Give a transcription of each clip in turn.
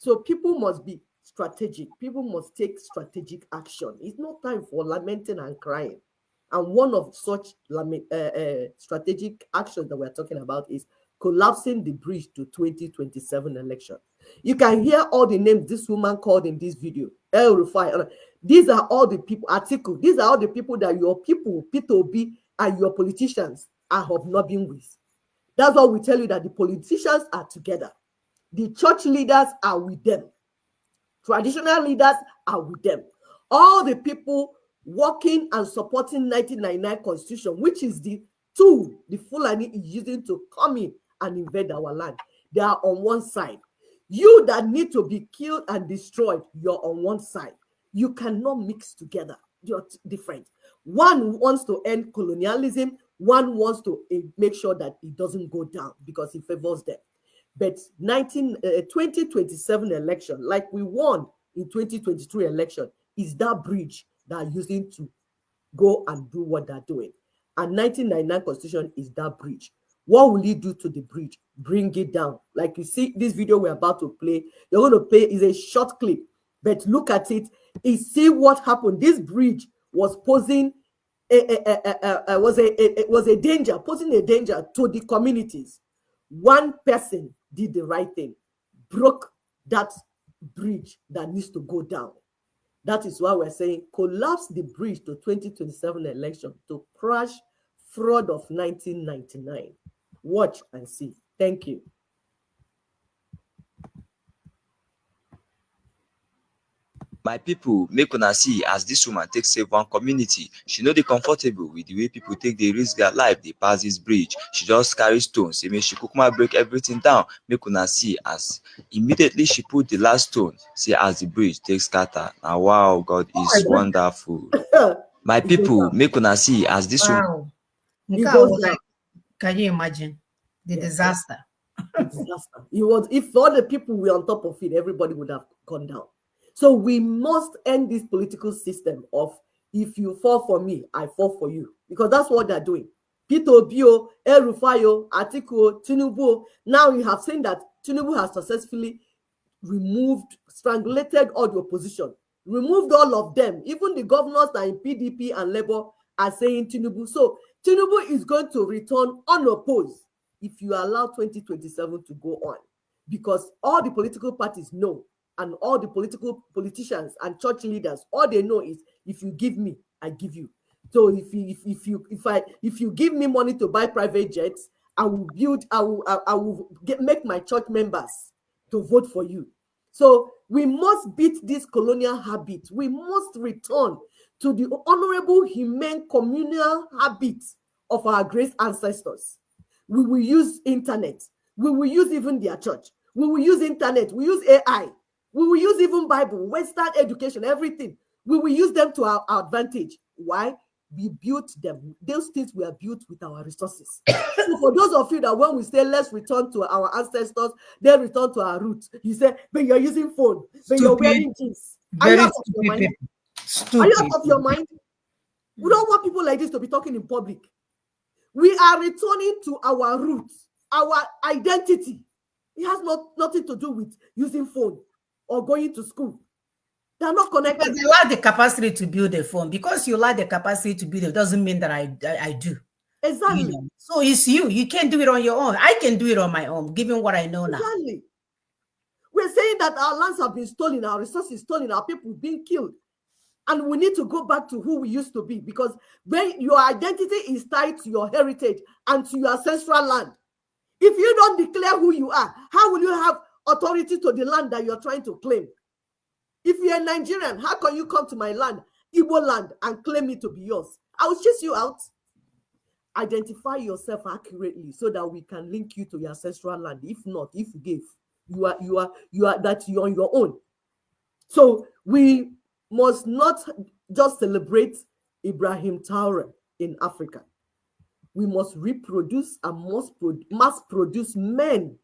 So people must be strategic. People must take strategic action. It's not time for lamenting and crying. And one of such strategic actions that we're talking about is collapsing the bridge to 2027 election. You can hear all the names this woman called in this video. El Rufai. These are all the people, Atiku. These are all the people that your people, P2B, and your politicians have not been with. That's why we tell you that the politicians are together. The church leaders are with them. Traditional leaders are with them. All the people working and supporting 1999 Constitution, which is the tool the Fulani is using to come in and invade our land. They are on one side. You that need to be killed and destroyed, you're on one side. You cannot mix together. You're different. One wants to end colonialism. One wants to make sure that it doesn't go down because it favors them. But 2027 election, like we won in 2023 election, is that bridge they are using to go and do what they're doing. And 1999 Constitution is that bridge. What will you do to the bridge? Bring it down. Like you see this video we're about to play, you're going to play is a short clip, but look at it. See what happened. This bridge was posing was a danger, posing a danger to the communities. One person did the right thing, broke that bridge that needs to go down. That is why we're saying collapse the bridge to 2027 election to crash fraud of 1999. Watch and see. Thank you. My people, make una see as this woman takes save one community. She no dey comfortable with the way people take dey risk their life, they pass this bridge. She just carry stones, say make she kukuma break everything down. Make una see as immediately she put the last stone, see as the bridge takes scatter. Now wow, God is wonderful. My people, make una see as this wow. Like, can you imagine the disaster? Disaster. It was, if all the people were on top of it, everybody would have gone down. So we must end this political system of if you fall for me, I fall for you. Because that's what they're doing. Peter Obio, El Rufai, Atiku, Tinubu. Now you have seen that Tinubu has successfully removed, strangulated all the opposition. Removed all of them. Even the governors that in PDP and Labour are saying Tinubu. So Tinubu is going to return unopposed if you allow 2027 to go on. Because all the political parties know, and all the politicians and church leaders, all they know is if you give me, I give you. So if you give me money to buy private jets, I will make my church members to vote for you. So we must beat this colonial habit. We must return to the honorable, humane, communal habits of our great ancestors. We will use internet. We will use even their church. We will use internet. We use AI. We will use even Bible, Western education, everything. We will use them to our advantage. Why? We built them. Those things were built with our resources. So for those of you that when we say let's return to our ancestors, they return to our roots. You say, but you're using phone, but you're wearing jeans. Are you out of your mind? Are you out of your mind? We don't want people like this to be talking in public. We are returning to our roots, our identity. It has nothing to do with using phone or going to school. They're not connected. Because you lack the capacity to build a phone. Because you lack the capacity to build it doesn't mean that I do. Exactly. You know? So it's you. You can't do it on your own. I can do it on my own, given what I know now. Exactly. We're saying that our lands have been stolen, our resources stolen, our people being killed. And we need to go back to who we used to be. Because when your identity is tied to your heritage and to your ancestral land, if you don't declare who you are, how will you have authority to the land that you're trying to claim? If you're a Nigerian, how can you come to my land, Igbo land, and claim it to be yours? I will chase you out. Identify yourself accurately so that we can link you to your ancestral land. If not, if you give, you're on your own. So we must not just celebrate Ibrahim Traore in Africa. We must reproduce and mass produce men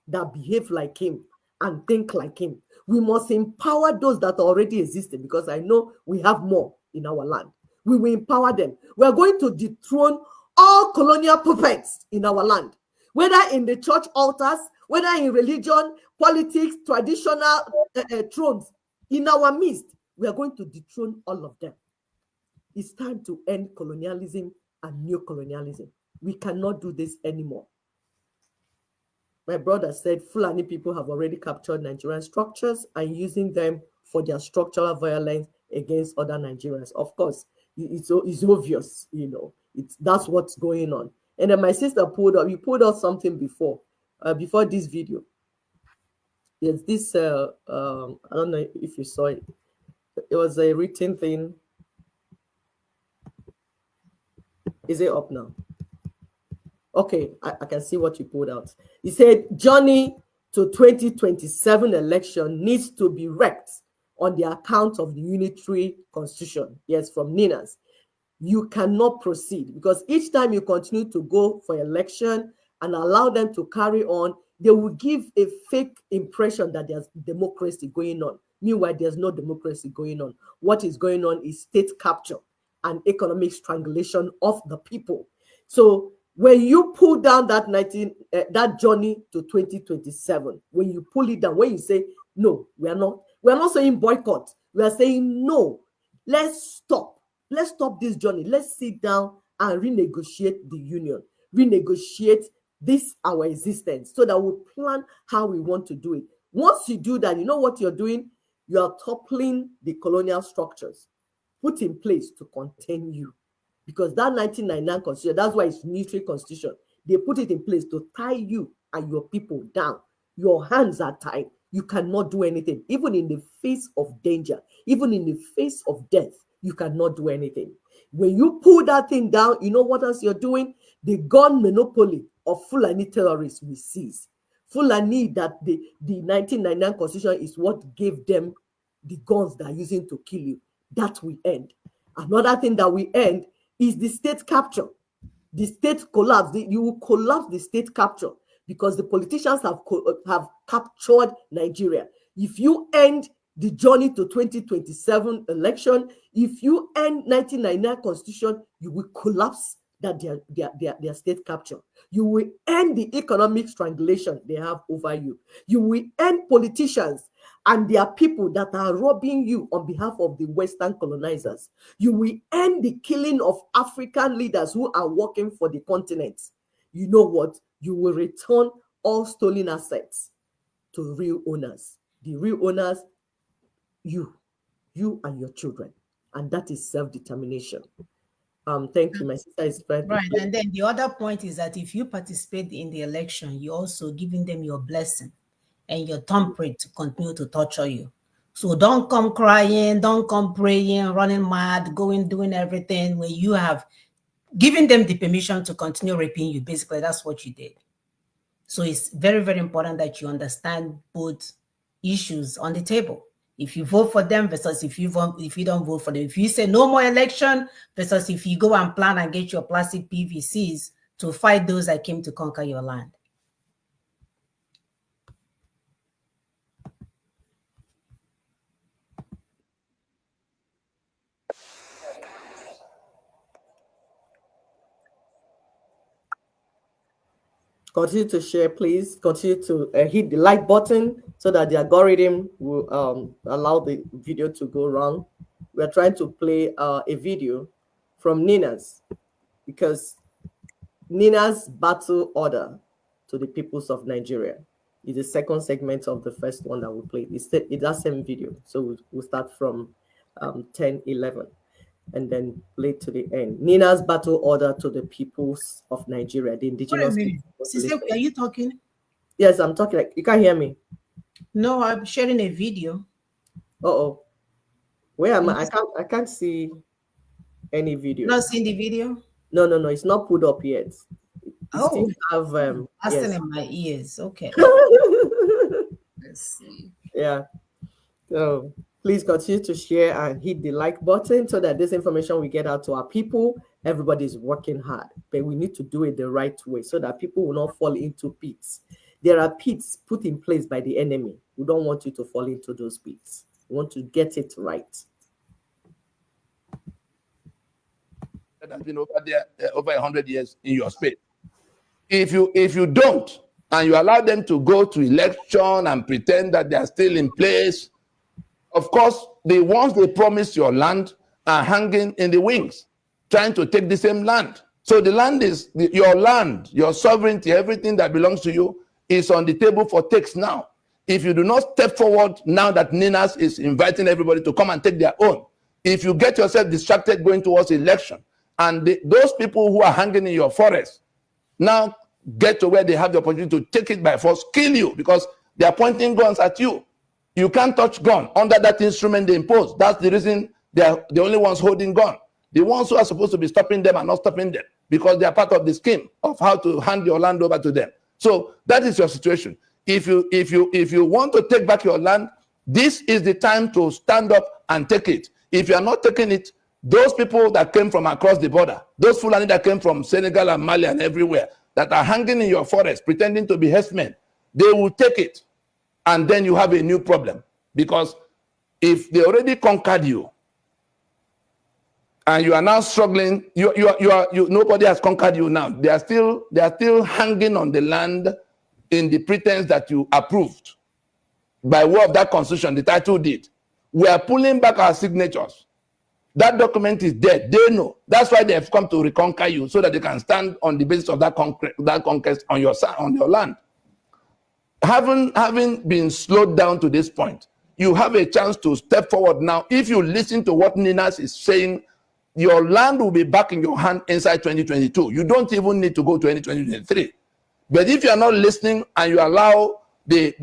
that behave like him and think like him. We must empower those that already existed, because I know we have more in our land. We will empower them. We are going to dethrone all colonial puppets in our land, whether in the church altars, whether in religion, politics, traditional thrones in our midst. We are going to dethrone all of them. It's time to end colonialism and neo-colonialism. We cannot do this anymore. My brother said Fulani people have already captured Nigerian structures and using them for their structural violence against other Nigerians. Of course, it's obvious, you know, that's what's going on. And then my sister pulled out something before this video. There's this, I don't know if you saw it. It was a written thing. Is it up now? Okay, I can see what you pulled out. He said, journey to 2027 election needs to be wrecked on the account of the unitary constitution. Yes, from Ninas. You cannot proceed because each time you continue to go for election and allow them to carry on, they will give a fake impression that there's democracy going on. Meanwhile, there's no democracy going on. What is going on is state capture and economic strangulation of the people. So when you pull down that that journey to 2027, when you pull it down, when you say no, we are not saying boycott. We are saying no. Let's stop this journey. Let's sit down and renegotiate the union, renegotiate this our existence, so that we plan how we want to do it. Once you do that, you know what you're doing? You are toppling the colonial structures put in place to contain you. Because that 1999 constitution, that's why it's unitary constitution. They put it in place to tie you and your people down. Your hands are tied. You cannot do anything. Even in the face of danger, even in the face of death, you cannot do anything. When you pull that thing down, you know what else you're doing? The gun monopoly of Fulani terrorists will cease. Fulani, that the 1999 constitution is what gave them the guns they're using to kill you. That will end. Another thing that will end is the state capture. The state collapse. You will collapse the state capture because the politicians have captured Nigeria. If you end the journey to 2027 election, if you end 1999 constitution, you will collapse that their state capture. You will end the economic strangulation they have over you. You will end politicians and their people that are robbing you on behalf of the Western colonizers. You will end the killing of African leaders who are working for the continent. You know what? You will return all stolen assets to real owners. The real owners, you and your children. And that is self-determination. Thank you. My sister is right. And then the other point is that if you participate in the election, you're also giving them your blessing and your thumbprint to continue to torture you. So don't come crying, don't come praying, running mad, doing everything when you have given them the permission to continue raping you. Basically, that's what you did. So it's very, very important that you understand both issues on the table. If you vote for them versus if you don't vote for them. If you say no more election versus if you go and plan and get your plastic PVCs to fight those that came to conquer your land. Continue to share, please. Continue to hit the like button so that the algorithm will allow the video to go around. We're trying to play a video from Nina's, because Nina's battle order to the peoples of Nigeria is the second segment of the first one that we played. It's that same video. So we'll start from 10:11. And then play to the end. Nina's battle order to the peoples of Nigeria, the indigenous people. Sister, are you talking? Yes, I'm talking. Like, you can't hear me. No, I'm sharing a video. Where am I? I can't see any video. Not seeing the video? No, it's not put up yet. Still have yes. In my ears. Okay. Let's see. Yeah. So please continue to share and hit the like button so that this information will get out to our people. Everybody's working hard, but we need to do it the right way so that people will not fall into pits. There are pits put in place by the enemy. We don't want you to fall into those pits. We want to get it right. That has been over there over 100 years in your space. If you don't and you allow them to go to election and pretend that they are still in place, of course, the ones they promised your land are hanging in the wings, trying to take the same land. So the land is your land, your sovereignty, everything that belongs to you is on the table for takes now. If you do not step forward now that Ninas is inviting everybody to come and take their own, if you get yourself distracted going towards election, and those people who are hanging in your forest now get to where they have the opportunity to take it by force, kill you, because they are pointing guns at you. You can't touch gun under that instrument they impose. That's the reason they are the only ones holding gun. The ones who are supposed to be stopping them are not stopping them, because they are part of the scheme of how to hand your land over to them. So that is your situation. If you want to take back your land, this is the time to stand up and take it. If you are not taking it, those people that came from across the border, those Fulani that came from Senegal and Mali and everywhere, that are hanging in your forest, pretending to be herdsmen, they will take it. And then you have a new problem. Because if they already conquered you, and you are now struggling, nobody has conquered you now. They are still hanging on the land in the pretense that you approved by way of that constitution, the title deed. We are pulling back our signatures. That document is dead. They know. That's why they have come to reconquer you, so that they can stand on the basis of that conquest on your land. Having been slowed down to this point, you have a chance to step forward now. If you listen to what Ninas is saying, your land will be back in your hand inside 2022. You don't even need to go to any 2023. But if you are not listening and you allow the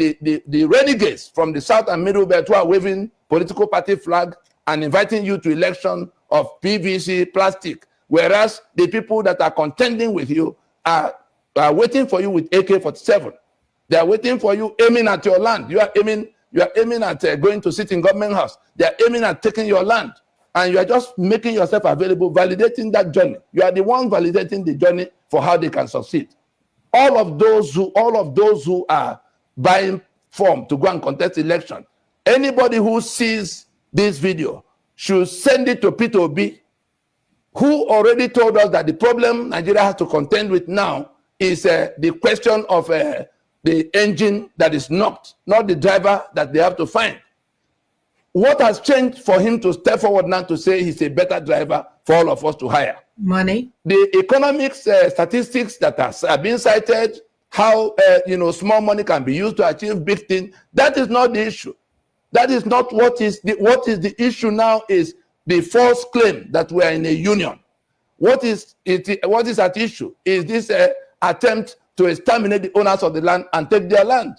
renegades from the South and Middle Belt who are waving political party flag and inviting you to election of PVC plastic, whereas the people that are contending with you are waiting for you with AK-47. They are waiting for you, aiming at your land. You are aiming at going to sit in government house. They are aiming at taking your land. And you are just making yourself available, validating that journey. You are the one validating the journey for how they can succeed. All of those who are buying form to go and contest election, anybody who sees this video should send it to Peter Obi, who already told us that the problem Nigeria has to contend with now is the question of the engine that is knocked, not the driver that they have to find. What has changed for him to step forward now to say he's a better driver for all of us to hire? Money. The economics statistics that are being cited, how small money can be used to achieve big things, that is not the issue. That is not what is the issue now is the false claim that we are in a union. What is at issue is this attempt to exterminate the owners of the land and take their land.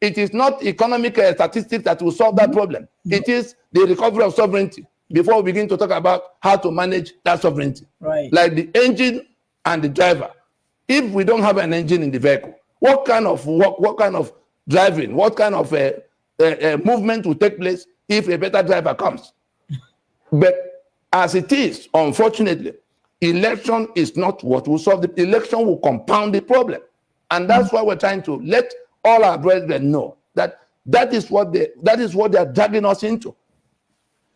It is not economic statistics that will solve that problem. It is the recovery of sovereignty before we begin to talk about how to manage that sovereignty. Right. Like the engine and the driver. If we don't have an engine in the vehicle, what kind of work, what kind of driving, what kind of movement will take place if a better driver comes? But as it is, unfortunately, election is not what will solve the election, will compound the problem. And that's why we're trying to let all our brethren know that is what they are dragging us into.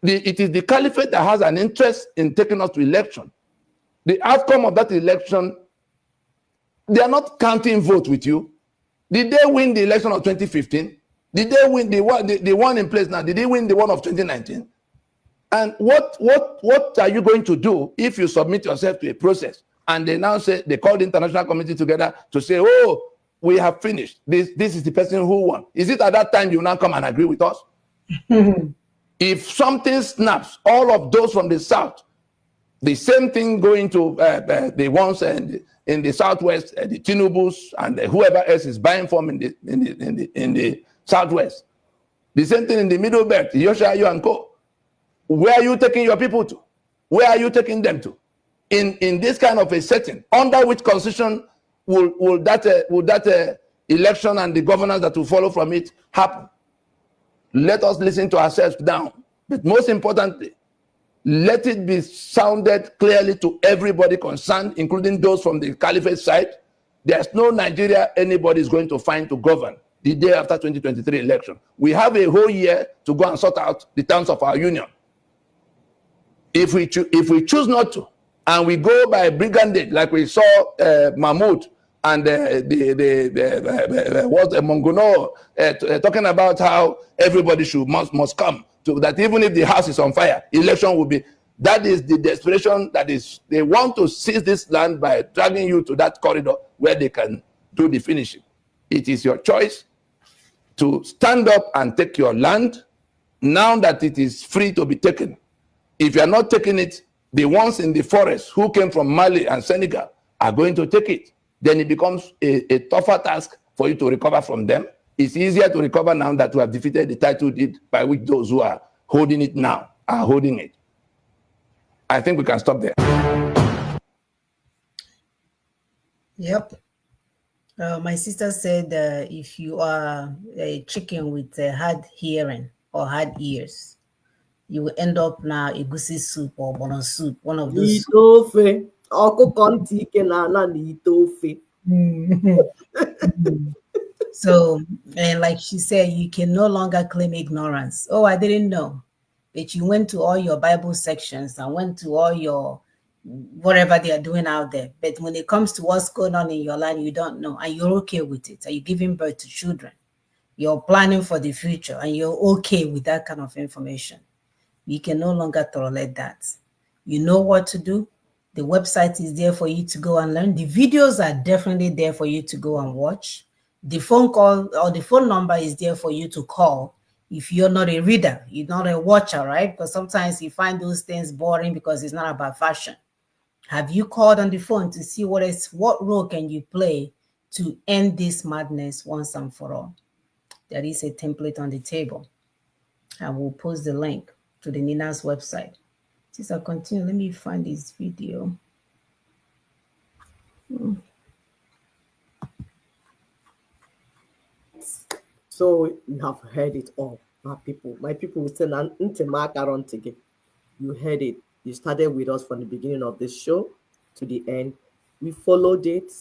It is the caliphate that has an interest in taking us to election. The outcome of that election, they are not counting votes with you. Did they win the election of 2015? Did they win the one in place now? Did they win the one of 2019? And what are you going to do if you submit yourself to a process and they now say they call the international committee together to say, oh, we have finished. This is the person who won. Is it at that time you now come and agree with us? If something snaps, all of those from the south, the same thing going to the ones in the southwest, the Tinubus and whoever else is buying from in the southwest. The same thing in the middle belt, Yosha and Co. Where are you taking your people to? Where are you taking them to? In this kind of a setting, under which constitution will that election and the governance that will follow from it happen? Let us listen to ourselves down. But most importantly, let it be sounded clearly to everybody concerned, including those from the caliphate side. There's no Nigeria anybody is going to find to govern the day after 2023 election. We have a whole year to go and sort out the terms of our union. If we choose not to, and we go by brigandage, like we saw Mahmoud and what Mongono talking about how everybody must come to that, even if the house is on fire, election will be. That is the desperation that is. They want to seize this land by dragging you to that corridor where they can do the finishing. It is your choice to stand up and take your land now that it is free to be taken. If you are not taking it, the ones in the forest who came from Mali and Senegal are going to take it. Then it becomes a tougher task for you to recover from them. It's easier to recover now that we have defeated the title deed by which those who are holding it now are holding it. I think we can stop there. Yep. My sister said if you are a chicken with hard hearing or hard ears, you will end up now egusi soup or bono soup, one of those. Itofe. So, and like she said, you can no longer claim ignorance. Oh, I didn't know. But you went to all your Bible sections and went to all your whatever they are doing out there. But when it comes to what's going on in your life, you don't know, and you're okay with it. Are you giving birth to children? You're planning for the future, and you're okay with that kind of information. You can no longer tolerate that. You know what to do. The website is there for you to go and learn. The videos are definitely there for you to go and watch. The phone call or the phone number is there for you to call. If you're not a reader, you're not a watcher, right? Because sometimes you find those things boring because it's not about fashion. Have you called on the phone to see what role can you play to end this madness once and for all? There is a template on the table. I will post the link to the Nina's website. Since I continue, let me find this video. So you have heard it all, my people. My people will say, you heard it. You started with us from the beginning of this show to the end. We followed it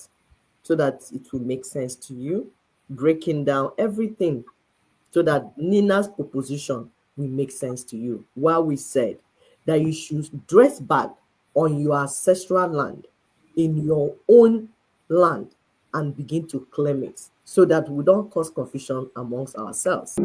so that it will make sense to you, breaking down everything so that Nina's proposition will make sense to you. While we said that you should dress back on your ancestral land, in your own land, and begin to claim it so that we don't cause confusion amongst ourselves.